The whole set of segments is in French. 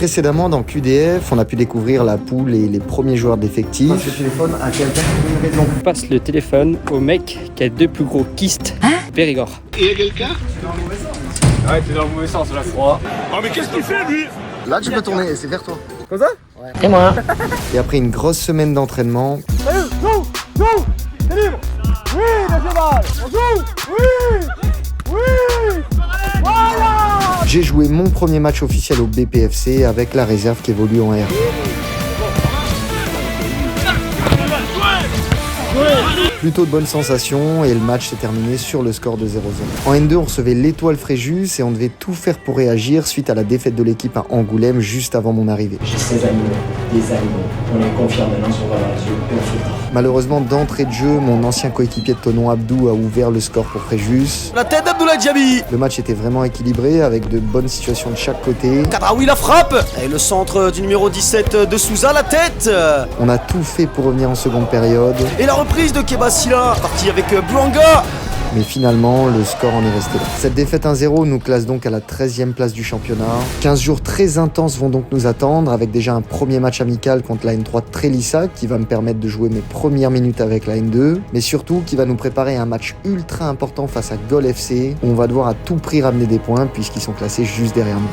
Précédemment, dans QDF, on a pu découvrir la poule et les premiers joueurs d'effectifs. Passe le téléphone à quelqu'un pour une raison. Passe le téléphone au mec qui a 2 plus gros kystes Périgord. Et il y a quelqu'un? T'es dans le mauvais sens. Ouais, t'es dans le mauvais sens, là, froid. Oh mais qu'est-ce qu'il fait lui? Là, tu peux tourner et c'est vers toi. Comme ça? Ouais. Et moi? Et après une grosse semaine d'entraînement, Salut, go, t'es libre. Oui, le cheval, on joue. Oui, voilà. j'ai joué mon premier match officiel au BPFC avec la réserve qui évolue en R. Plutôt de bonnes sensations et le match s'est terminé sur le score de 0-0. En N2, on recevait l'Étoile Fréjus et on devait tout faire pour réagir suite à la défaite de l'équipe à Angoulême juste avant mon arrivée. J'ai 16 animaux, des animaux. On les confirme maintenant sur Valence, et on se le tard. Malheureusement, d'entrée de jeu, mon ancien coéquipier de Tonon Abdou a ouvert le score pour Fréjus. La tête d'Abdoulaye Diaby. Le match était vraiment équilibré avec de bonnes situations de chaque côté. Kadraoui la frappe. Et le centre du numéro 17 de Souza, la tête. On a tout fait pour revenir en seconde période. Et la reprise de Kebasila, parti avec Bouanga. Mais finalement, le score en est resté là. Cette défaite 1-0 nous classe donc à la 13e place du championnat. 15 jours très intenses vont donc nous attendre, avec déjà un premier match amical contre la N3 de Trélissa, qui va me permettre de jouer mes premières minutes avec la N2, mais surtout qui va nous préparer un match ultra important face à Gol FC, où on va devoir à tout prix ramener des points, puisqu'ils sont classés juste derrière nous.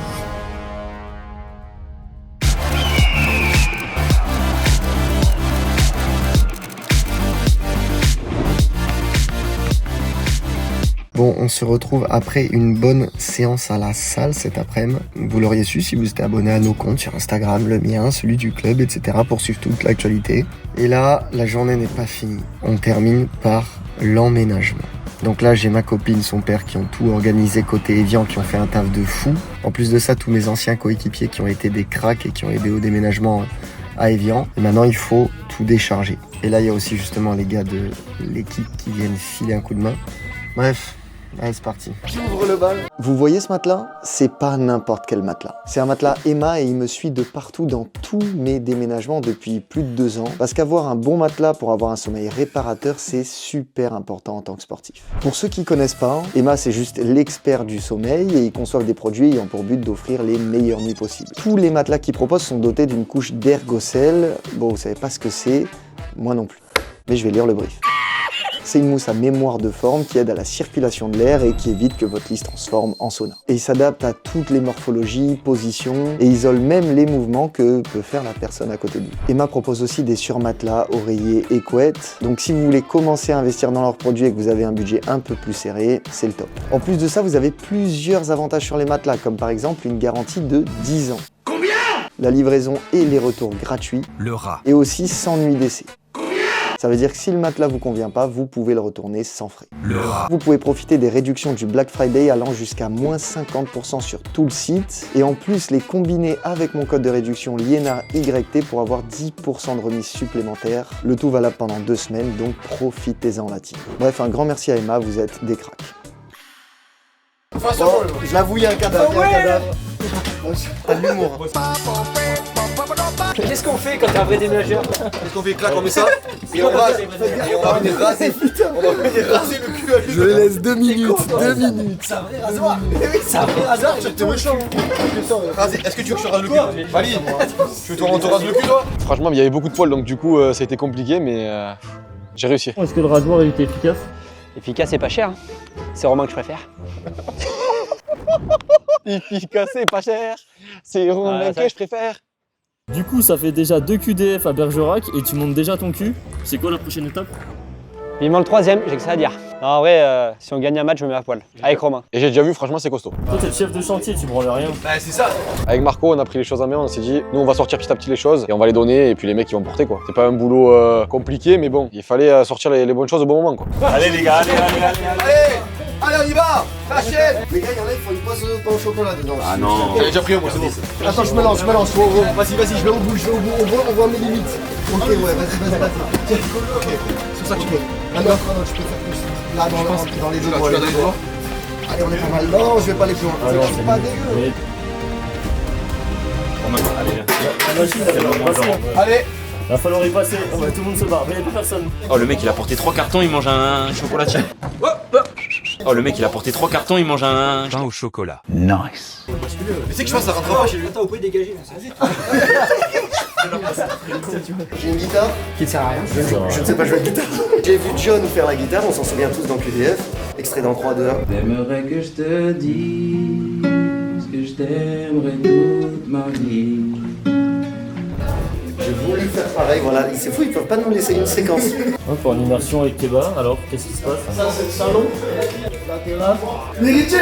Bon, on se retrouve après une bonne séance à la salle cet après-midi. Vous l'auriez su si vous étiez abonné à nos comptes sur Instagram, le mien, celui du club, etc. pour suivre toute l'actualité. Et là, la journée n'est pas finie. On termine par l'emménagement. Donc là, j'ai ma copine, son père qui ont tout organisé côté Évian, qui ont fait un taf de fou. En plus de ça, tous mes anciens coéquipiers qui ont été des cracks et qui ont aidé au déménagement à Évian. Et maintenant, il faut tout décharger. Et là, il y a aussi justement les gars de l'équipe qui viennent filer un coup de main. Bref. Allez, c'est parti. J'ouvre le bal. Vous voyez ce matelas? C'est pas n'importe quel matelas. C'est un matelas Emma et il me suit de partout dans tous mes déménagements depuis plus de 2 ans. Parce qu'avoir un bon matelas pour avoir un sommeil réparateur, c'est super important en tant que sportif. Pour ceux qui connaissent pas, Emma c'est juste l'expert du sommeil et ils conçoivent des produits ayant pour but d'offrir les meilleures nuits possibles. Tous les matelas qu'ils proposent sont dotés d'une couche d'ergocell. Bon, vous savez pas ce que c'est, moi non plus. Mais je vais lire le brief. C'est une mousse à mémoire de forme qui aide à la circulation de l'air et qui évite que votre lit se transforme en sauna. Et il s'adapte à toutes les morphologies, positions et isole même les mouvements que peut faire la personne à côté de lui. Emma propose aussi des surmatelas, oreillers et couettes. Donc si vous voulez commencer à investir dans leurs produits et que vous avez un budget un peu plus serré, c'est le top. En plus de ça, vous avez plusieurs avantages sur les matelas, comme par exemple une garantie de 10 ans. Combien? La livraison et les retours gratuits. Le rat. Et aussi sans nuit d'essai. Ça veut dire que si le matelas vous convient pas, vous pouvez le retourner sans frais. Le rat. Vous pouvez profiter des réductions du Black Friday allant jusqu'à moins 50% sur tout le site. Et en plus, les combiner avec mon code de réduction LIENAYT pour avoir 10% de remise supplémentaire. Le tout valable pendant 2 semaines, donc profitez-en la team. Bref, un grand merci à Emma, vous êtes des cracks. Bon, je l'avoue, il y a un cadavre. T'as de l'humour. Qu'est-ce qu'on fait quand t'es un vrai déménageur? Qu'est-ce qu'on fait? Clac, on met ça et on rase. Et on va venir raser. On va venir raser le cul à lui. Je laisse 2 minutes, 2 minutes. C'est un vrai rasoir. C'est un vrai rasoir. T'es méchant. Est-ce que tu veux que je te rase le cul? Ali, tu veux qu'on te rase le cul, toi? Franchement, il y avait beaucoup de poils, donc du coup, ça a été compliqué, mais j'ai réussi. Est-ce que le rasoir était efficace? Efficace et pas cher. C'est Romain que je préfère. Efficace et pas cher, c'est Romain que je préfère. Du coup, ça fait déjà 2 QDF à Bergerac et tu montes déjà ton cul. C'est quoi la prochaine étape? Vivement le 3ème, j'ai que ça à dire. Non, en vrai, si on gagne un match, je me mets à poil. Avec Romain. Et j'ai déjà vu, franchement, c'est costaud. Toi, t'es le chef de chantier, tu branles rien. Bah, c'est ça. Avec Marco, on a pris les choses en main, on s'est dit, nous on va sortir petit à petit les choses et on va les donner et puis les mecs ils vont porter quoi. C'est pas un boulot compliqué, mais bon, il fallait sortir les bonnes choses au bon moment quoi. Allez les gars, allez. Allez, on y va. La chaîne. Les gars, il y en a, il faut une poisse de pain au chocolat dedans. Ah non. J'avais déjà pris un, moi, c'est bon. Attends, je me lance. Vas-y, je vais au bout. On voit mes limites. Ok, ouais, vas-y. Ok, c'est ça que tu peux. Ah non, tu peux faire plus. Là, dans les deux doigts. Allez, on est pas mal. Non, je vais pas aller plus loin. C'est pas dégueu. Allez. Va falloir y passer, tout le monde se barre, mais il n'y a plus personne. Oh le mec il a porté 3 cartons, il mange un chocolatier. Oh Oh, le mec, il a porté 3 cartons, il mange un pain au chocolat. Nice. Mais c'est que je pense que ça rentre pas chez lui. Attends, vous pouvez dégager là. J'ai une guitare qui ne sert à rien. Je ne sais pas jouer de guitare. J'ai vu John faire la guitare, on s'en souvient tous dans QDF. Extrait dans 3, 2, 1. T'aimerais que je te dise que je t'aimerais toute ma vie. J'ai voulu faire pareil, voilà. C'est fou, ils peuvent pas nous laisser une séquence. Ouais, pour une immersion avec Keba, alors qu'est-ce qui se passe? Ça, c'est le salon. La terrasse. L'héritier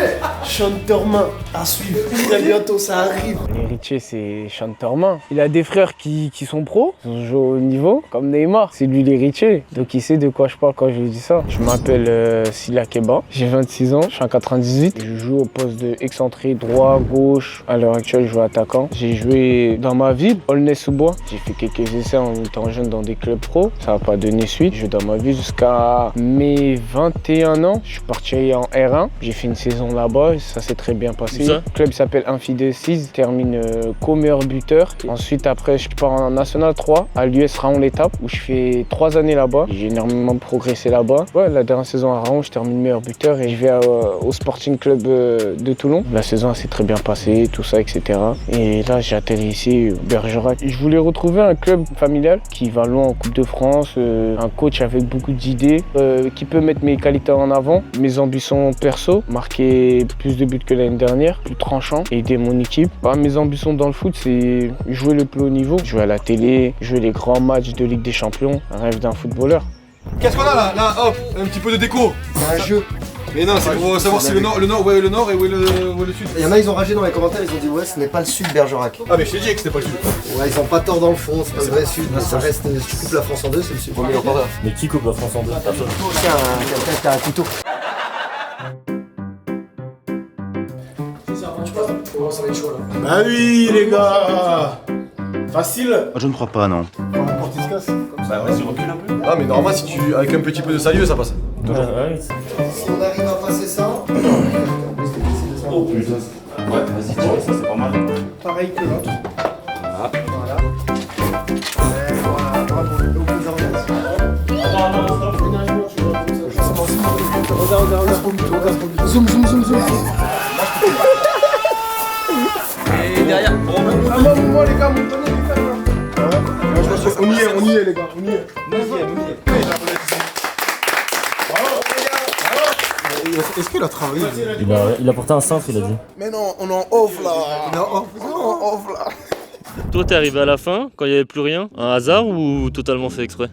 Chantermain à suivre. Très bientôt, ça arrive. L'héritier, c'est Chantermain. Il a des frères qui sont pros, qui jouent au niveau, comme Neymar. C'est lui l'héritier. Donc il sait de quoi je parle quand je lui dis ça. Je m'appelle Silla Keba. J'ai 26 ans, je suis en 98. Je joue au poste de excentré droit, gauche. À l'heure actuelle, je joue attaquant. J'ai joué dans ma ville, Aulnay-sous-Bois. J'ai fait quelques essais en étant jeune dans des clubs pro. Ça n'a pas donné suite. Je joue dans ma ville jusqu'à mes 21 ans. Je suis parti en R1. J'ai fait une saison là-bas et ça s'est très bien passé. Le club s'appelle Infidèles 6, termine co-meilleur buteur. Ensuite, après, je pars en National 3 à l'US Raon-l'Étape où je fais 3 années là-bas. J'ai énormément progressé là-bas. Ouais, la dernière saison à Raon, je termine meilleur buteur et je vais au Sporting Club de Toulon. La saison s'est très bien passée, tout ça, etc. Et là, j'ai atterri ici, Bergerac. Je voulais retrouver un club familial qui va loin en Coupe de France, un coach avec beaucoup d'idées, qui peut mettre mes qualités en avant, mes ambitions perso, marquer plus de buts que l'année dernière, plus tranchant, aider mon équipe. Mes ambitions dans le foot, c'est jouer le plus haut niveau, jouer à la télé, jouer les grands matchs de Ligue des Champions, un rêve d'un footballeur. Qu'est-ce qu'on a là? Là, hop, un petit peu de déco. C'est un jeu. Mais non, c'est pour savoir si le nord, où est le nord et où est le sud. Il y en a, ils ont ragé dans les commentaires, ils ont dit ouais, ce n'est pas le sud Bergerac. Ah mais je t'ai dit que c'était pas le sud. Ouais, ils ont pas tort dans le fond, c'est pas le vrai sud, mais ça reste, si tu coupes la France en deux, c'est le sud. Mais qui coupe la France en deux? Personne. Tiens, quelqu'un qui a un couteau. Oh, ça va être chaud là. Bah oui les gars. Facile. Je ne crois pas, non. La porte se casse. Comme ça. Bah, vas-y, recule un peu. Ah, mais normalement, si tu. Avec un petit peu de salive, ça passe. Ouais. Si on arrive à passer ça. Oh putain. Ouais, vas-y, tiens, ça c'est pas mal. Pareil que l'autre. Ah. Voilà. Et voilà, bravo. Au plus organise. Attends, ménagement, tu vois, comme ça. Regarde. Zoom. Et derrière, Moi les gars, mon tonnerre, les gars. On y est les gars, on y est. Est-ce qu'il a travaillé? Il a porté un cintre, il a dit. Mais non, on est en off là. On est en off là. Toi, t'es arrivé à la fin, quand il n'y avait plus rien? Un hasard ou totalement fait exprès?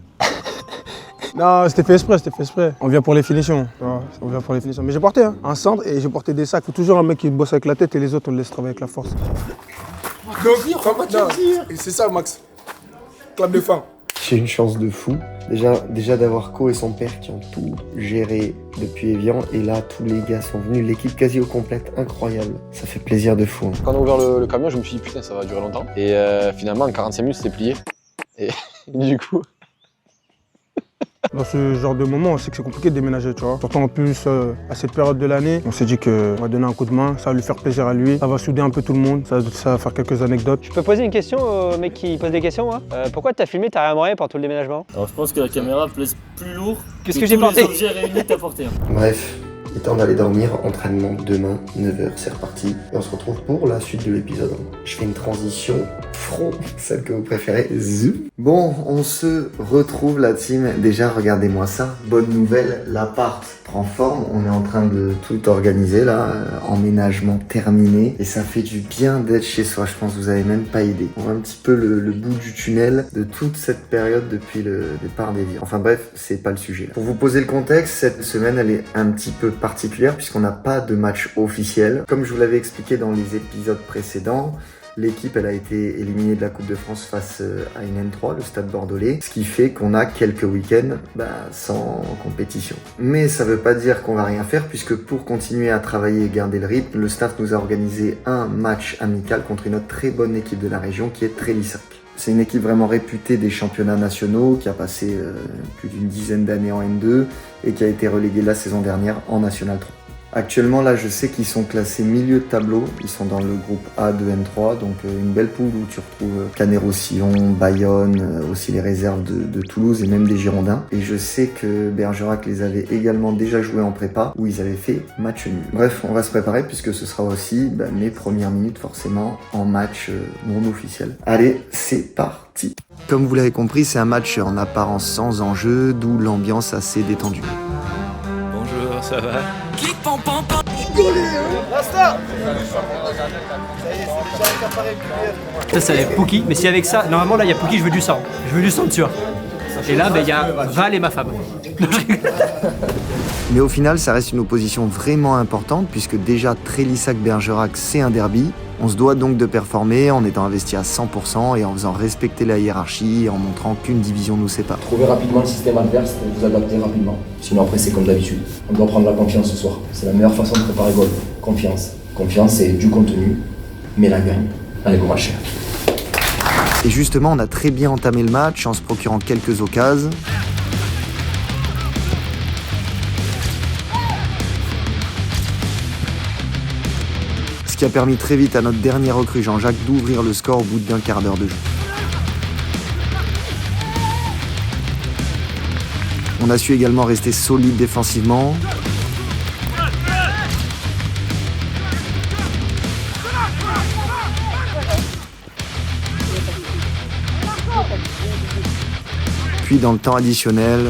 Non, c'était fait exprès. On vient pour les finitions. Mais j'ai porté un centre et j'ai porté des sacs. Faut toujours un mec qui bosse avec la tête et les autres on le laisse travailler avec la force. Et c'est ça Max. Clap de fin. J'ai une chance de fou. Déjà d'avoir Co et son père qui ont tout géré depuis Evian. Et là, tous les gars sont venus. L'équipe quasi au complète, incroyable. Ça fait plaisir de fou. Quand on a ouvert le camion, je me suis dit putain, ça va durer longtemps. Et finalement, en 45 minutes, c'était plié. Et du coup... Dans ce genre de moment, on sait que c'est compliqué de déménager, tu vois. Surtout en plus, à cette période de l'année, on s'est dit qu'on va donner un coup de main, ça va lui faire plaisir à lui, ça va souder un peu tout le monde, ça va faire quelques anecdotes. Je peux poser une question au mec qui pose des questions, moi pourquoi t'as filmé ta moyen pour tout le déménagement? Alors je pense que la caméra pèse plus lourd que j'ai porté. Les objets réunis que t'as porté. Bref, il est temps d'aller dormir. Entraînement demain, 9h, c'est reparti. Et on se retrouve pour la suite de l'épisode. Je fais une transition front, celle que vous préférez. Bon, on se retrouve la team. Déjà, regardez-moi ça. Bonne nouvelle, l'appart prend forme. On est en train de tout organiser là. Emménagement terminé. Et ça fait du bien d'être chez soi. Je pense que vous avez même pas idée. On voit un petit peu le bout du tunnel de toute cette période depuis le départ d'Evian. Enfin bref, c'est pas le sujet là. Pour vous poser le contexte, cette semaine elle est un petit peu particulière puisqu'on n'a pas de match officiel. Comme je vous l'avais expliqué dans les épisodes précédents, l'équipe elle a été éliminée de la Coupe de France face à une N3, le Stade Bordelais, ce qui fait qu'on a quelques week-ends sans compétition. Mais ça veut pas dire qu'on va rien faire puisque pour continuer à travailler et garder le rythme, le staff nous a organisé un match amical contre une autre très bonne équipe de la région qui est Trélissac. C'est une équipe vraiment réputée des championnats nationaux qui a passé plus d'une dizaine d'années en N2 et qui a été reléguée la saison dernière en National 3. Actuellement, là, je sais qu'ils sont classés milieu de tableau. Ils sont dans le groupe A de N3, donc une belle poule où tu retrouves Canet-Roussillon, Bayonne, aussi les réserves de Toulouse et même des Girondins. Et je sais que Bergerac les avait également déjà joués en prépa, où ils avaient fait match nul. Bref, on va se préparer puisque ce sera aussi mes premières minutes forcément en match non officiel. Allez, c'est parti. Comme vous l'avez compris, c'est un match en apparence sans enjeu, d'où l'ambiance assez détendue. Bonjour, ça va? Ça, c'est avec Pookie, mais si avec ça, normalement là il y a Pookie, je veux du sang. Je veux du sang, tu vois. Et là, il y a Val et ma femme. Mais au final, ça reste une opposition vraiment importante puisque déjà Trélissac-Bergerac, c'est un derby. On se doit donc de performer en étant investi à 100% et en faisant respecter la hiérarchie et en montrant qu'une division nous sépare. Trouvez rapidement le système adverse et vous adapter rapidement. Sinon après c'est comme d'habitude. On doit prendre la confiance ce soir. C'est la meilleure façon de préparer goal. Confiance. Confiance c'est du contenu, mais la gagne. Allez, bon match. Et justement, on a très bien entamé le match en se procurant quelques occasions. Ce qui a permis très vite à notre dernier recrue Jean-Jacques d'ouvrir le score au bout d'un quart d'heure de jeu. On a su également rester solide défensivement. Puis dans le temps additionnel,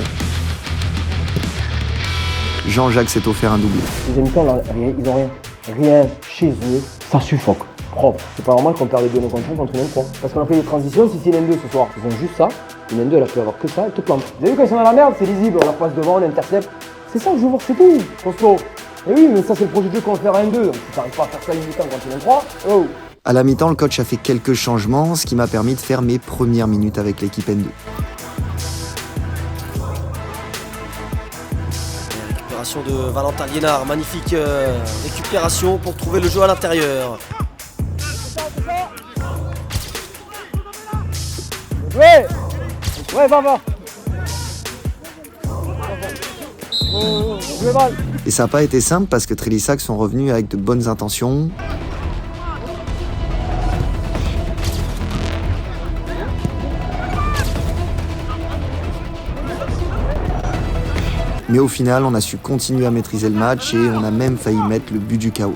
Jean-Jacques s'est offert un doublé. Les mi-temps, là, ils ont rien. Rien chez eux, ça suffoque. Propre. C'est pas normal qu'on perde les deux nos contrôles contre une N3. Parce qu'on a fait des transitions, si c'est une N2 ce soir, ils ont juste ça. Une N2, elle a pu avoir que ça, elle te plante. Vous avez vu quand ils sont dans la merde, c'est lisible, on leur passe devant, on intercepte. C'est ça que je veux voir, c'est tout. Costaud. Et oui, mais ça c'est le projet de jeu qu'on va faire à N2. Donc si t'arrives pas à faire ça une mi-temps contre une N3, oh. À la mi-temps, le coach a fait quelques changements, ce qui m'a permis de faire mes premières minutes avec l'équipe N2. Récupération de Valentin Liénard, magnifique récupération pour trouver le jeu à l'intérieur. Ouais, va. Et ça n'a pas été simple parce que Trélissac sont revenus avec de bonnes intentions. Mais au final, on a su continuer à maîtriser le match et on a même failli mettre le but du chaos.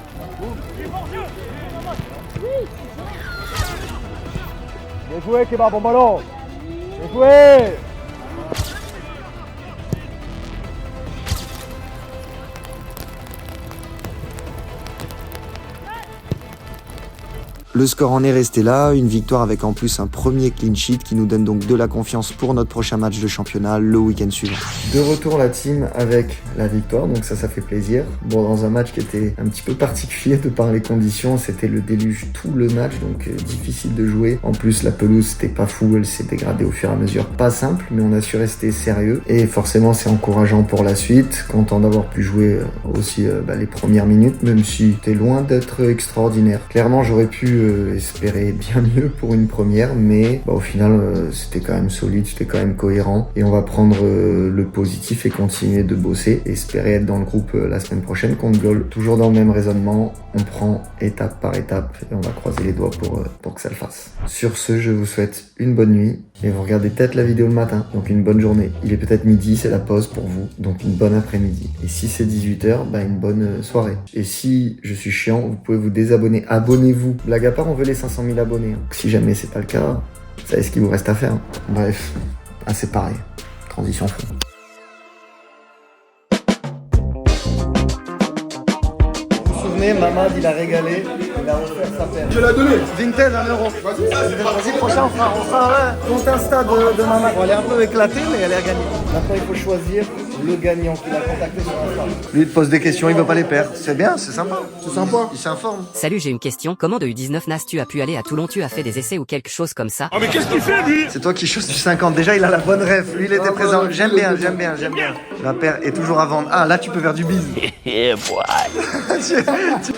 Bien joué, Kéba, bon ballon. Bien joué. Le score en est resté là, une victoire avec en plus un premier clean sheet qui nous donne donc de la confiance pour notre prochain match de championnat le week-end suivant. De retour la team avec la victoire, donc ça fait plaisir. Bon, dans un match qui était un petit peu particulier de par les conditions, c'était le déluge tout le match, donc difficile de jouer. En plus la pelouse c'était pas fou, elle s'est dégradée au fur et à mesure, pas simple, mais on a su rester sérieux et forcément c'est encourageant pour la suite. Content d'avoir pu jouer aussi les premières minutes, même si c'était loin d'être extraordinaire. Clairement j'aurais pu espérer bien mieux pour une première, mais au final c'était quand même solide, c'était quand même cohérent et on va prendre le positif et continuer de bosser et espérer être dans le groupe la semaine prochaine contre Gaulle. Toujours dans le même raisonnement, on prend étape par étape et on va croiser les doigts pour que ça le fasse. Sur ce, je vous souhaite une bonne nuit et vous regardez peut-être la vidéo le matin, donc une bonne journée. Il est peut-être midi, c'est la pause pour vous, donc une bonne après-midi. Et si c'est 18h, une bonne soirée. Et si je suis chiant, vous pouvez vous désabonner. Abonnez-vous. Blague à part, on veut les 500 000 abonnés. Donc, si jamais c'est pas le cas, vous savez ce qu'il vous reste à faire. Bref, c'est pareil. Transition fond. Mamad il a régalé, il a offert sa paire. Je l'ai donné. Vinted, 1 euro. Vas-y, prochain, on fera compte Insta de Mamad. Bon, elle est un peu éclatée, mais elle est à gagner. Maintenant, il faut choisir le gagnant qu'il a contacté sur Insta. Lui, il te pose des questions, il veut pas les perdre. C'est bien, c'est sympa. C'est sympa. Il s'informe. Salut, j'ai une question. Comment de U19 Nas tu as pu aller à Toulon? Tu as fait des essais ou quelque chose comme ça? Oh mais qu'est-ce qu'il fait lui? C'est toi qui chose du 50. Déjà, il a la bonne ref. Lui, il était présent. J'aime bien. La paire est toujours à vendre. Ah, là, tu peux faire du bise.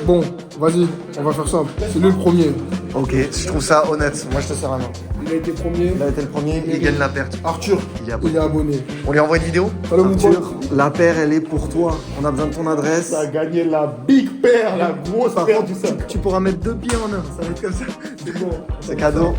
Bon, vas-y, on va faire simple. C'est lui le premier. Ok, je trouve ça honnête. Moi, je te sers la main. Il a été premier. Il a été le premier, il gagne la perte. Arthur, il est abonné. On lui envoie une vidéo? Allô, mon Arthur, pote. la paire, elle est pour toi. On a besoin de ton adresse. T'as gagné la big paire, la grosse Par paire contre, du ça. tu pourras mettre 2 pieds en un. Ça va être comme ça. C'est bon. C'est cadeau.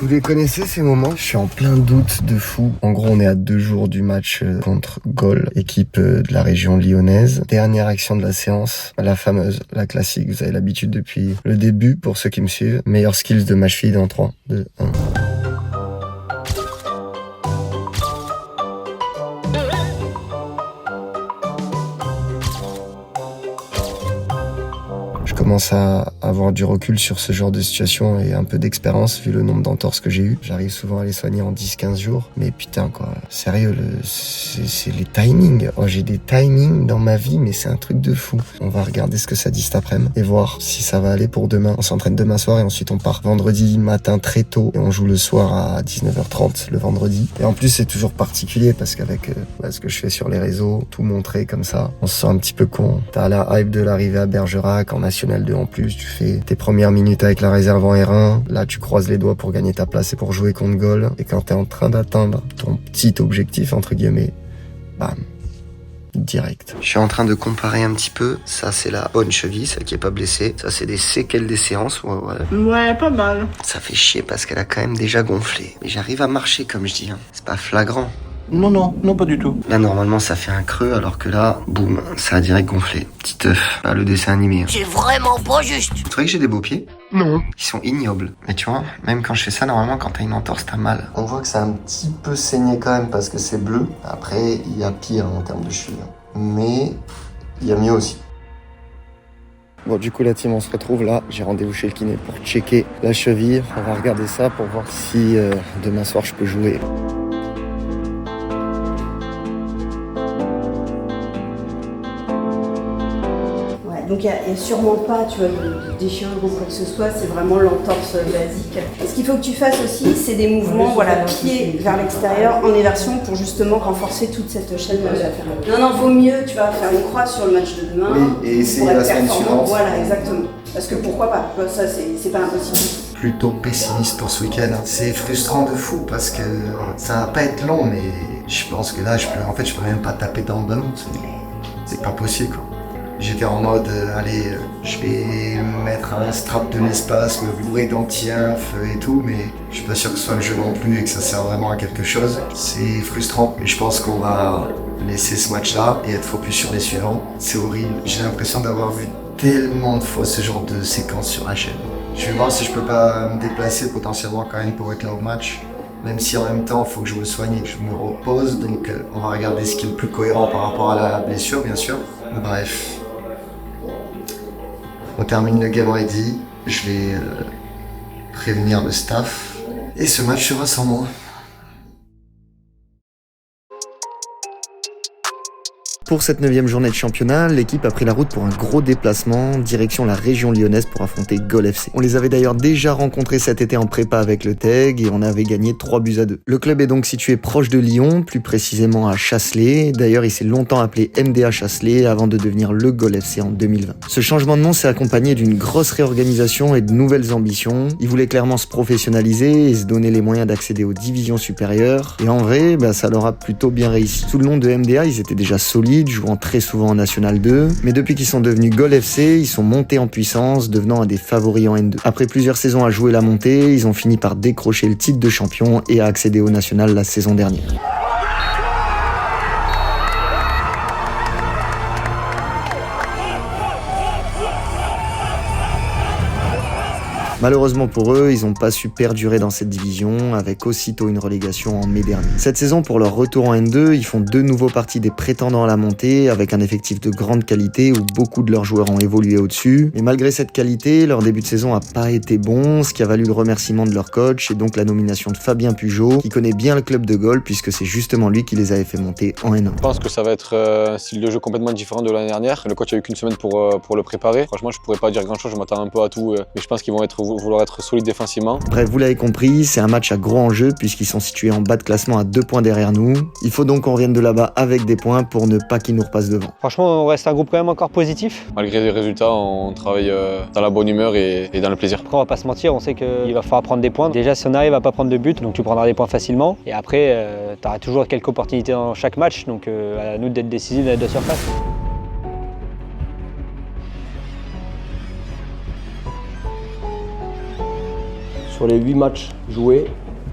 Vous les connaissez ces moments? Je suis en plein doute de fou. En gros, on est à 2 jours du match contre Gol, équipe de la région lyonnaise. Dernière action de la séance, la fameuse, la classique. Vous avez l'habitude depuis le début pour ceux qui me suivent. Meilleurs skills de match feed en 3, 2, 1. Je commence à avoir du recul sur ce genre de situation et un peu d'expérience vu le nombre d'entorses que j'ai eu. J'arrive souvent à les soigner en 10-15 jours. Mais putain quoi, sérieux, c'est les timings. Oh, j'ai des timings dans ma vie, mais c'est un truc de fou. On va regarder ce que ça dit cet après-midi et voir si ça va aller pour demain. On s'entraîne demain soir et ensuite on part vendredi matin très tôt et on joue le soir à 19h30 le vendredi. Et en plus c'est toujours particulier parce qu'avec ce que je fais sur les réseaux, tout montrer comme ça, on se sent un petit peu con. T'as la hype de l'arrivée à Bergerac en National 2 en plus, tu fais tes premières minutes avec la réserve en R1, là tu croises les doigts pour gagner ta place et pour jouer contre Gol, et quand t'es en train d'atteindre ton petit objectif entre guillemets, bam, direct. Je suis en train de comparer un petit peu, ça c'est la bonne cheville, celle qui est pas blessée, ça c'est des séquelles des séances, Ouais, pas mal. Ça fait chier parce qu'elle a quand même déjà gonflé, mais j'arrive à marcher comme je dis, hein. C'est pas flagrant. Non, pas du tout. Là, normalement, ça fait un creux, alors que là, boum, ça a direct gonflé. Petit œuf, pas le dessin animé. C'est vraiment pas juste. Tu trouvais que j'ai des beaux pieds? Non. Ils sont ignobles. Mais tu vois, même quand je fais ça, normalement, quand t'as une entorse, t'as mal. On voit que ça a un petit peu saigné quand même parce que c'est bleu. Après, il y a pire en termes de cheville. Mais il y a mieux aussi. Bon, du coup, la team, on se retrouve là. J'ai rendez-vous chez le kiné pour checker la cheville. On va regarder ça pour voir si demain soir, je peux jouer. Donc il n'y a sûrement pas, tu vois, de déchirure ou quoi que ce soit, c'est vraiment l'entorse basique. Et ce qu'il faut que tu fasses aussi, c'est des mouvements, voilà, pieds vers l'extérieur en éversion pour justement renforcer toute cette chaîne latérale. Non, vaut mieux, tu vas faire une croix sur le match de demain. Oui, et essayer la semaine suivante. Voilà, exactement. Parce que pourquoi pas, ça c'est pas impossible. Plutôt pessimiste pour ce week-end. C'est frustrant de fou parce que ça va pas être long, mais je pense que là, je peux même pas taper dans le ballon. C'est pas possible, quoi. J'étais en mode, allez, je vais mettre un strap de l'espace, me bourrer d'anti-inf et tout, mais je suis pas sûr que ce soit le jeu non plus et que ça sert vraiment à quelque chose. C'est frustrant, mais je pense qu'on va laisser ce match-là et être focus sur les suivants. C'est horrible, j'ai l'impression d'avoir vu tellement de fois ce genre de séquence sur la chaîne. Je vais voir si je peux pas me déplacer potentiellement quand même pour être là au match. Même si en même temps, il faut que je me soigne et que je me repose, donc on va regarder ce qui est le plus cohérent par rapport à la blessure, bien sûr. Bref. On termine le game ready, je vais prévenir le staff et ce match sera sans moi. Pour cette 9e journée de championnat, l'équipe a pris la route pour un gros déplacement, direction la région lyonnaise pour affronter Gol FC. On les avait d'ailleurs déjà rencontrés cet été en prépa avec le TEG et on avait gagné 3-2. Le club est donc situé proche de Lyon, plus précisément à Chasselet. D'ailleurs, il s'est longtemps appelé MDA Chasselet avant de devenir le Gol FC en 2020. Ce changement de nom s'est accompagné d'une grosse réorganisation et de nouvelles ambitions. Ils voulaient clairement se professionnaliser et se donner les moyens d'accéder aux divisions supérieures. Et en vrai, ça leur a plutôt bien réussi. Sous le nom de MDA, ils étaient déjà solides, jouant très souvent en National 2, mais depuis qu'ils sont devenus Gol FC, ils sont montés en puissance, devenant un des favoris en N2. Après plusieurs saisons à jouer la montée, ils ont fini par décrocher le titre de champion et à accéder au National la saison dernière. Malheureusement pour eux, ils n'ont pas su perdurer dans cette division, avec aussitôt une relégation en mai dernier. Cette saison, pour leur retour en N2, ils font de nouveau partie des prétendants à la montée, avec un effectif de grande qualité où beaucoup de leurs joueurs ont évolué au-dessus. Mais malgré cette qualité, leur début de saison a pas été bon, ce qui a valu le remerciement de leur coach et donc la nomination de Fabien Pujol, qui connaît bien le club de Gaulle puisque c'est justement lui qui les avait fait monter en N1. Je pense que ça va être un style de jeu complètement différent de l'année dernière. Le coach a eu qu'une semaine pour le préparer. Franchement, je pourrais pas dire grand chose, je m'attends un peu à tout, mais je pense qu'ils vont vouloir être solides défensivement. Bref, vous l'avez compris, c'est un match à gros enjeu puisqu'ils sont situés en bas de classement à 2 points derrière nous. Il faut donc qu'on revienne de là-bas avec des points pour ne pas qu'ils nous repassent devant. Franchement, on reste un groupe quand même encore positif. Malgré les résultats, on travaille dans la bonne humeur et dans le plaisir. Après, on va pas se mentir, on sait qu'il va falloir prendre des points. Déjà, si on arrive à pas prendre de but, donc tu prendras des points facilement. Et après, tu auras toujours quelques opportunités dans chaque match, donc à nous d'être décisifs de surface. Sur les 8 matchs joués,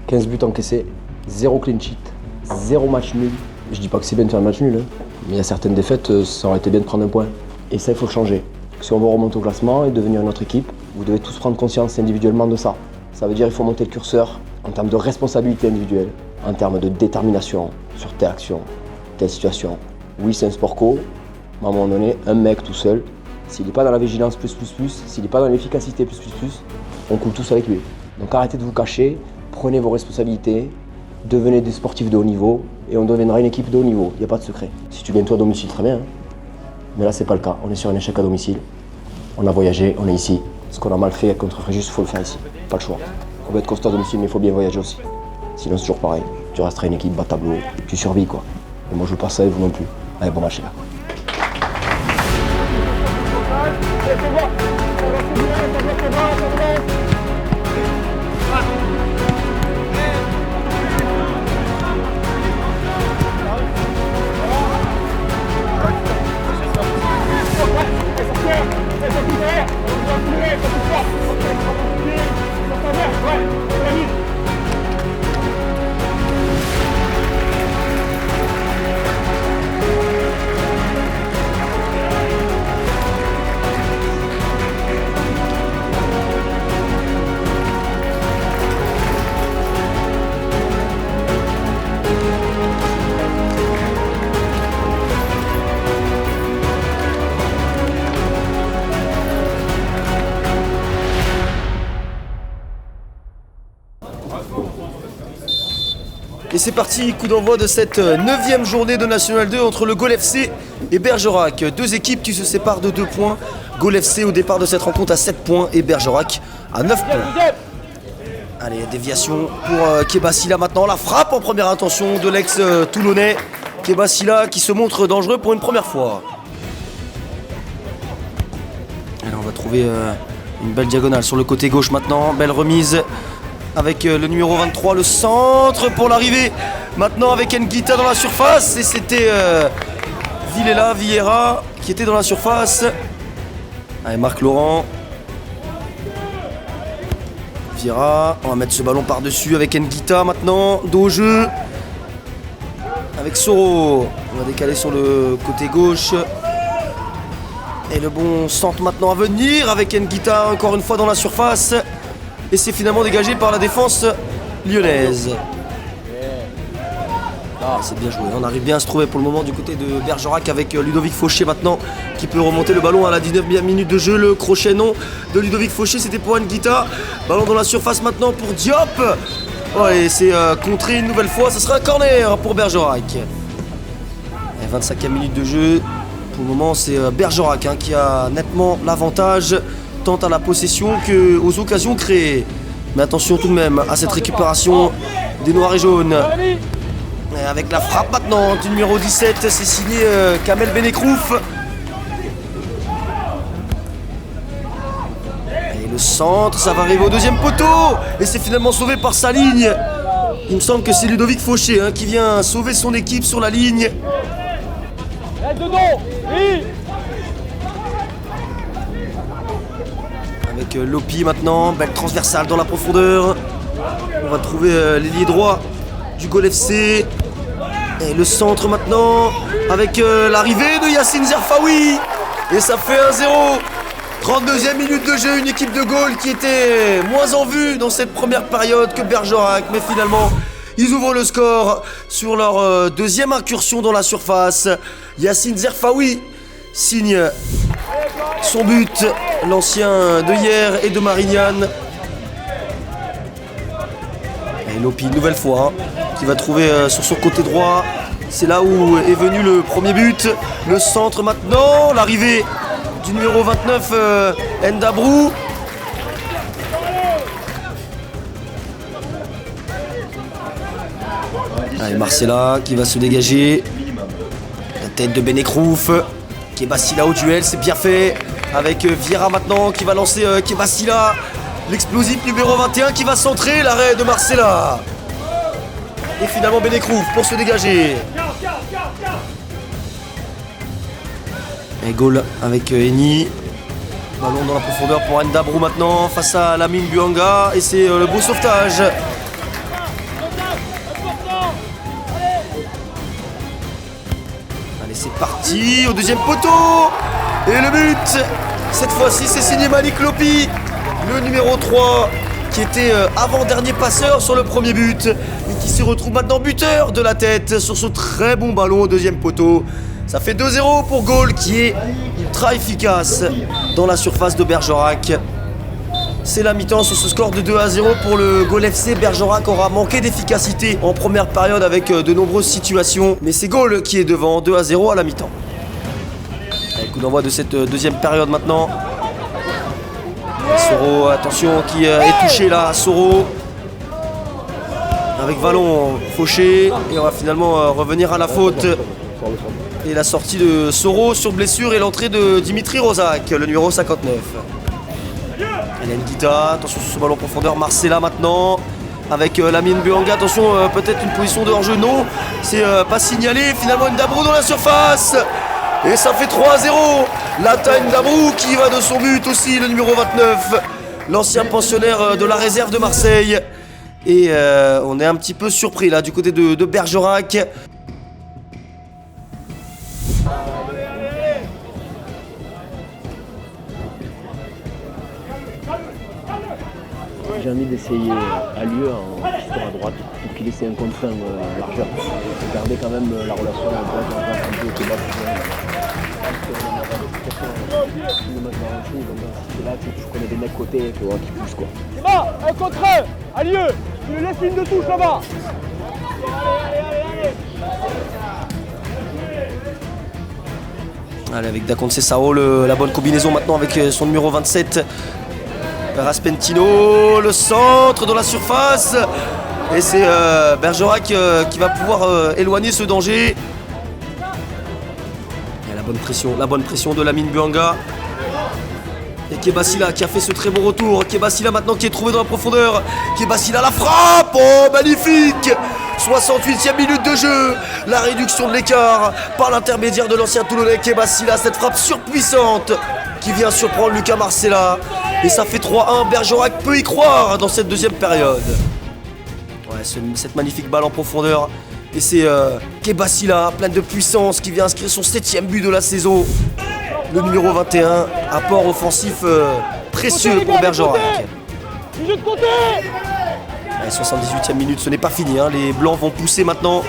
15 buts encaissés, 0 clean sheet, 0 match nul. Je dis pas que c'est bien de faire un match nul, hein, mais il y a certaines défaites, ça aurait été bien de prendre un point. Et ça, il faut le changer. Si on veut remonter au classement et devenir une autre équipe, vous devez tous prendre conscience individuellement de ça. Ça veut dire qu'il faut monter le curseur en termes de responsabilité individuelle, en termes de détermination sur telle action, telle situation. Oui, c'est un sport co, mais à un moment donné, un mec tout seul, s'il n'est pas dans la vigilance s'il n'est pas dans l'efficacité on coule tous avec lui. Donc arrêtez de vous cacher, prenez vos responsabilités, devenez des sportifs de haut niveau et on deviendra une équipe de haut niveau, il n'y a pas de secret. Si tu gagnes toi à domicile, très bien, hein. Mais là c'est pas le cas, on est sur un échec à domicile, on a voyagé, on est ici. Ce qu'on a mal fait contre Fréjus, il faut le faire ici, pas le choix. On va être costaud à domicile mais il faut bien voyager aussi. Sinon c'est toujours pareil, tu resteras une équipe bas tableau, tu survis quoi. Et moi je veux pas ça et vous non plus. Allez, bon match les gars. Et c'est parti, coup d'envoi de cette 9e journée de National 2 entre le Gaulle FC et Bergerac. Deux équipes qui se séparent de 2 points. Gaulle FC au départ de cette rencontre à 7 points et Bergerac à 9 points. Allez, déviation pour Kebasila maintenant. La frappe en première intention de l'ex-Toulonnais. Kebasila qui se montre dangereux pour une première fois. Allez, on va trouver une belle diagonale sur le côté gauche maintenant. Belle remise. Avec le numéro 23, le centre pour l'arrivée. Maintenant avec Nguita dans la surface. Et c'était Vieira qui était dans la surface. Allez, Marc Laurent. Vieira. On va mettre ce ballon par-dessus avec Nguita maintenant. Dos au jeu. Avec Soro. On va décaler sur le côté gauche. Et le bon centre maintenant à venir avec Nguita encore une fois dans la surface. Et c'est finalement dégagé par la défense lyonnaise. Ah, c'est bien joué. On arrive bien à se trouver pour le moment du côté de Bergerac avec Ludovic Fauché maintenant qui peut remonter le ballon à la 19e minute de jeu. Le crochet non de Ludovic Fauché, c'était pour Nguita. Ballon dans la surface maintenant pour Diop. Ouais, c'est contré une nouvelle fois. Ça sera un corner pour Bergerac. Et 25e minute de jeu. Pour le moment, c'est Bergerac qui a nettement l'avantage. Tant à la possession qu'aux occasions créées. Mais attention tout de même à cette récupération des Noirs et Jaunes. Et avec la frappe maintenant du numéro 17, c'est signé Kamel Benekrouf. Et le centre, ça va arriver au deuxième poteau. Et c'est finalement sauvé par sa ligne. Il me semble que c'est Ludovic Fauché qui vient sauver son équipe sur la ligne. Avec Lopi maintenant, belle transversale dans la profondeur. On va trouver l'ailier droit du Gaulle FC. Et le centre maintenant avec l'arrivée de Yacine Zerfaoui. Et ça fait 1-0 32e minute de jeu, une équipe de Gaulle qui était moins en vue dans cette première période que Bergerac, mais finalement ils ouvrent le score sur leur deuxième incursion dans la surface. Yacine Zerfaoui signe son but, l'ancien de hier et de Marignane. Et Lopi une nouvelle fois qui va trouver sur son côté droit. C'est là où est venu le premier but. Le centre maintenant, l'arrivée du numéro 29 Ndabrou. Allez, Marcella qui va se dégager. La tête de Benekrouf. Kebassila au duel, c'est bien fait. Avec Vieira maintenant qui va lancer Kebassila. L'explosif numéro 21 qui va centrer. L'arrêt de Marcella. Et finalement Benekrouf pour se dégager. Et goal avec Eni. Ballon dans la profondeur pour Ndabrou maintenant face à Lamine Buanga. Et c'est le beau sauvetage. Allez, c'est parti au deuxième poteau. Et le but. Cette fois-ci, c'est signé Malik Lopi, le numéro 3, qui était avant-dernier passeur sur le premier but. Et qui se retrouve maintenant buteur de la tête sur ce très bon ballon au deuxième poteau. Ça fait 2-0 pour Gaulle qui est ultra efficace dans la surface de Bergerac. C'est la mi-temps sur ce score de 2-0 pour le Gaulle FC. Bergerac aura manqué d'efficacité en première période avec de nombreuses situations. Mais c'est Gaulle qui est devant 2-0 à la mi-temps. Coup d'envoi de cette deuxième période maintenant. Soro, attention, qui est touché là. Soro. Avec Vallon fauché. Et on va finalement revenir à la faute. Et la sortie de Soro sur blessure et l'entrée de Dimitri Rozak, le numéro 59. Hélène Guita, attention sur ce ballon en profondeur. Marcella maintenant. Avec Lamine Buanga, attention, peut-être une position de hors-jeu. Non, c'est pas signalé. Finalement, Ndabrou dans la surface. Et ça fait 3-0. Lata Ndabrou qui va de son but aussi, le numéro 29. L'ancien pensionnaire de la réserve de Marseille. Et on est un petit peu surpris là du côté de Bergerac. J'ai envie d'essayer à lieu en piston à droite pour qu'il essaie un contre un largeur. Garder quand même la relation un peu au Québec. C'est là tu connais des mecs côté qui poussent quoi. C'est bon, un contre un, à lieu. Tu lui laisses ligne de touche là-bas. Allez, avec Daconce Sao, la bonne combinaison maintenant avec son numéro 27. Raspentino, le centre dans la surface. Et c'est Bergerac qui va pouvoir éloigner ce danger. Et la bonne pression de Lamine Buanga. Et Kebassila qui a fait ce très bon retour. Kebassila maintenant qui est trouvé dans la profondeur. Kebassila la frappe. Oh, magnifique. 68e minute de jeu. La réduction de l'écart par l'intermédiaire de l'ancien Toulonnais Kebassila. Cette frappe surpuissante qui vient surprendre Lucas Marcella. Et ça fait 3-1. Bergerac peut y croire dans cette deuxième période. Ouais, cette magnifique balle en profondeur. Et c'est Kebassila, pleine de puissance, qui vient inscrire son 7e but de la saison. Le numéro 21, apport offensif précieux pour Bergerac. 78e minute, ce n'est pas fini. Hein. Les Blancs vont pousser maintenant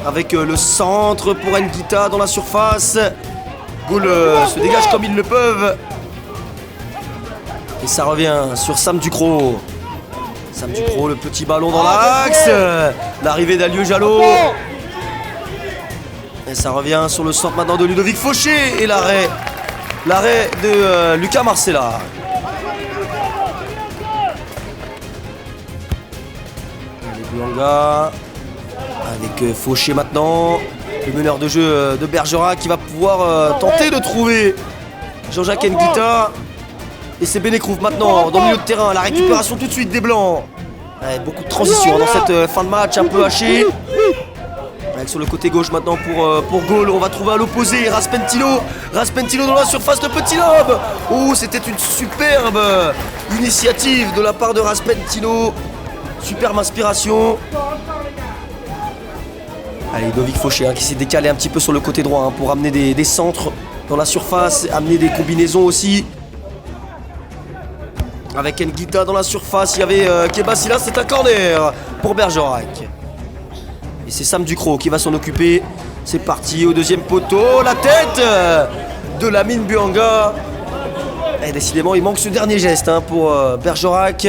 avec le centre pour Nguita dans la surface. Gaulle se dégage comme ils le peuvent. Et ça revient sur Sam Ducrot. Sam Ducrot, le petit ballon dans l'axe. L'arrivée d'Alieu Jalot. Et ça revient sur le centre maintenant de Ludovic Fauché. Et l'arrêt de Lucas Marcella. Buanga avec Fauché maintenant. Le meneur de jeu de Bergerac qui va pouvoir tenter de trouver Jean-Jacques Nguita. Et c'est Benekrouf maintenant dans le milieu de terrain. La récupération tout de suite des Blancs. Ouais, beaucoup de transitions dans cette fin de match un peu hachée. Avec sur le côté gauche maintenant pour Gaulle. On va trouver à l'opposé Raspentino. Raspentino dans la surface, le petit lob. Oh, c'était une superbe initiative de la part de Raspentino. Superbe inspiration. Allez, Ludovic Fauché qui s'est décalé un petit peu sur le côté droit pour amener des centres dans la surface, amener des combinaisons aussi. avec Nguita dans la surface. Il y avait Kebasila, c'est un corner pour Bergerac. Et c'est Sam Ducrot qui va s'en occuper. C'est parti au deuxième poteau. La tête de Lamine Buanga. Et décidément, il manque ce dernier geste pour Bergerac.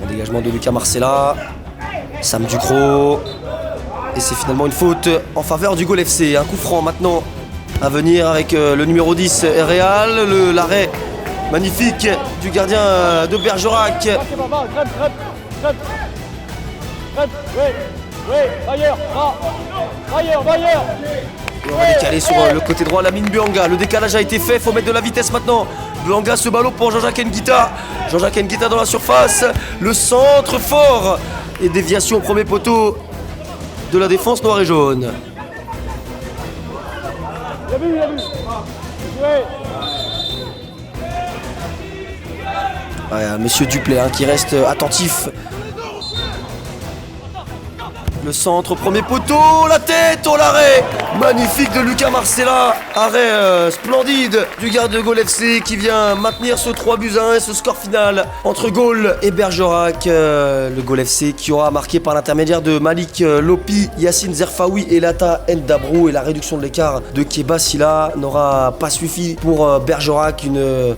Le dégagement de Lucas Marcella. Sam Ducrot. Et c'est finalement une faute en faveur du Gol FC. Un coup franc maintenant à venir avec le numéro 10 Réal. L'arrêt magnifique du gardien de Bergerac. Et on va décaler sur le côté droit Lamine Buanga. Le décalage a été fait, il faut mettre de la vitesse maintenant. Buanga ce ballon pour Jean-Jacques Nguita. Jean-Jacques Nguita dans la surface. Le centre fort. Et déviation au premier poteau de la défense noire et jaune. Ouais, Monsieur Duplay qui reste attentif. Le centre, premier poteau, la tête, l'arrêt magnifique de Lucas Marcella. Arrêt splendide du garde de Gol FC qui vient maintenir ce 3-1 et ce score final entre Gol et Bergerac. Le Gol FC qui aura marqué par l'intermédiaire de Malik Lopi, Yassine Zerfaoui et Lata Ndabrou. Et la réduction de l'écart de Kebasila n'aura pas suffi pour Bergerac.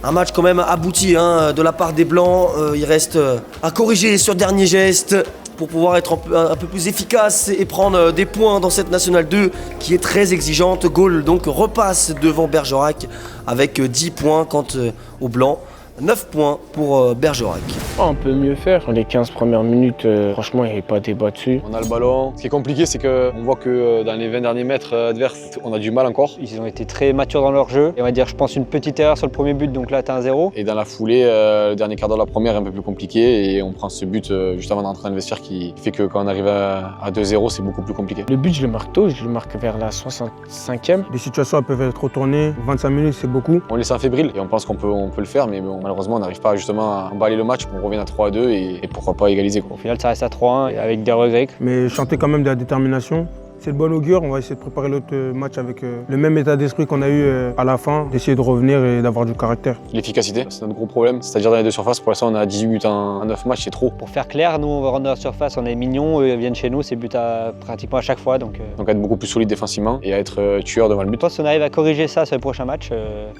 Un match quand même abouti de la part des Blancs. Il reste à corriger sur dernier geste pour pouvoir être un peu plus efficace et prendre des points dans cette Nationale 2 qui est très exigeante. Gol donc repasse devant Bergerac avec 10 points quant aux Blancs. 9 points pour Bergerac. On peut mieux faire. Dans les 15 premières minutes, franchement, il n'y avait pas de débat dessus. On a le ballon. Ce qui est compliqué, c'est qu'on voit que dans les 20 derniers mètres adverses, on a du mal encore. Ils ont été très matures dans leur jeu. Et on va dire, je pense, une petite erreur sur le premier but, donc là, t'as un 0. Et dans la foulée, le dernier quart d'heure de la première est un peu plus compliqué. Et on prend ce but juste avant d'entrer dans le vestiaire qui fait que quand on arrive à 2-0, c'est beaucoup plus compliqué. Le but, je le marque tôt. Je le marque vers la 65e. Les situations elles peuvent être retournées. 25 minutes, c'est beaucoup. On laisse un fébrile et on pense qu'on peut le faire. Mais bon, malheureusement, on n'arrive pas justement à emballer le match. On revient à 3-2 et pourquoi pas égaliser. Au final, ça reste à 3-1 avec des regrets. Mais chanter quand même de la détermination. C'est le bon augure, on va essayer de préparer l'autre match avec le même état d'esprit qu'on a eu à la fin, d'essayer de revenir et d'avoir du caractère. L'efficacité, c'est notre gros problème, c'est-à-dire dans les deux surfaces, pour l'instant on a 18 buts en 9 matchs, c'est trop. Pour faire clair, nous on va rendre dans la surface, on est mignons, eux ils viennent chez nous, c'est but pratiquement à chaque fois. Donc à être beaucoup plus solide défensivement et à être tueur devant le but. Si on arrive à corriger ça sur les prochains matchs,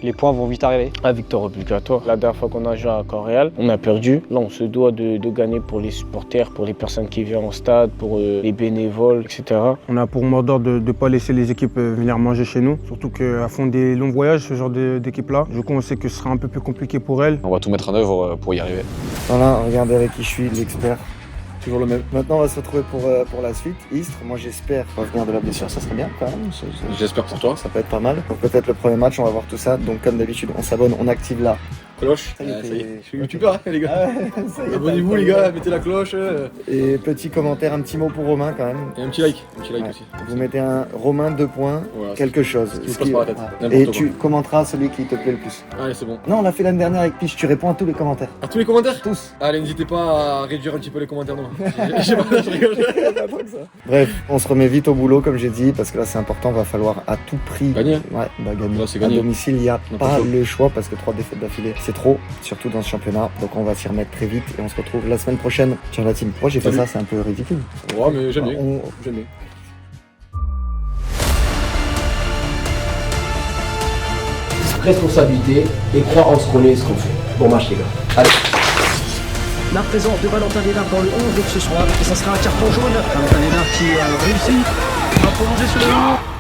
les points vont vite arriver. La victoire obligatoire. La dernière fois qu'on a joué à Corréal, on a perdu. Là on se doit de gagner pour les supporters, pour les personnes qui viennent au stade, pour les bénévoles, etc. On a pour mot d'ordre de ne pas laisser les équipes venir manger chez nous. Surtout qu'à fond des longs voyages, ce genre d'équipe-là. Du coup, on sait que ce sera un peu plus compliqué pour elles. On va tout mettre en œuvre pour y arriver. Voilà, regardez avec qui je suis, l'expert. Toujours le même. Maintenant, on va se retrouver pour la suite. Istres, moi j'espère revenir de la blessure, ça serait bien quand même. J'espère pour toi. Ça peut être pas mal. Donc peut-être le premier match, on va voir tout ça. Donc comme d'habitude, on s'abonne, on active là. Cloche. Ça y est, je suis youtubeur les gars. Abonnez-vous les gars, mettez la cloche. Et petit commentaire, un petit mot pour Romain quand même. Et un petit like aussi. Vous mettez un Romain 2 points, voilà, quelque chose. Ce qui vous passe par la tête. Et tu commenteras celui qui te plaît le plus. Allez, c'est bon. Non, on l'a fait l'année dernière avec Piche, tu réponds à tous les commentaires. À tous les commentaires? Tous. Allez, n'hésitez pas à réduire un petit peu les commentaires. Non. J'ai pas je rigole. Bref, on se remet vite au boulot comme j'ai dit, parce que là c'est important, va falloir à tout prix gagner. Ouais, gagner. Là, c'est gagné. À domicile, il n'y a pas le choix parce que 3 défaites d'affilée, c'est trop, surtout dans ce championnat. Donc on va s'y remettre très vite et on se retrouve la semaine prochaine. Tiens la team, pourquoi j'ai fait ça? C'est un peu ridicule. Ouais, mais j'aime bien. J'aime bien. Responsabilité et croire en ce qu'on est et ce qu'on fait. Bon match les gars. Allez. La présence de Valentin Lénard dans le 11 donc ce soir et ça sera un carton jaune. Valentin Lénard qui a réussi à prolonger sur le 1.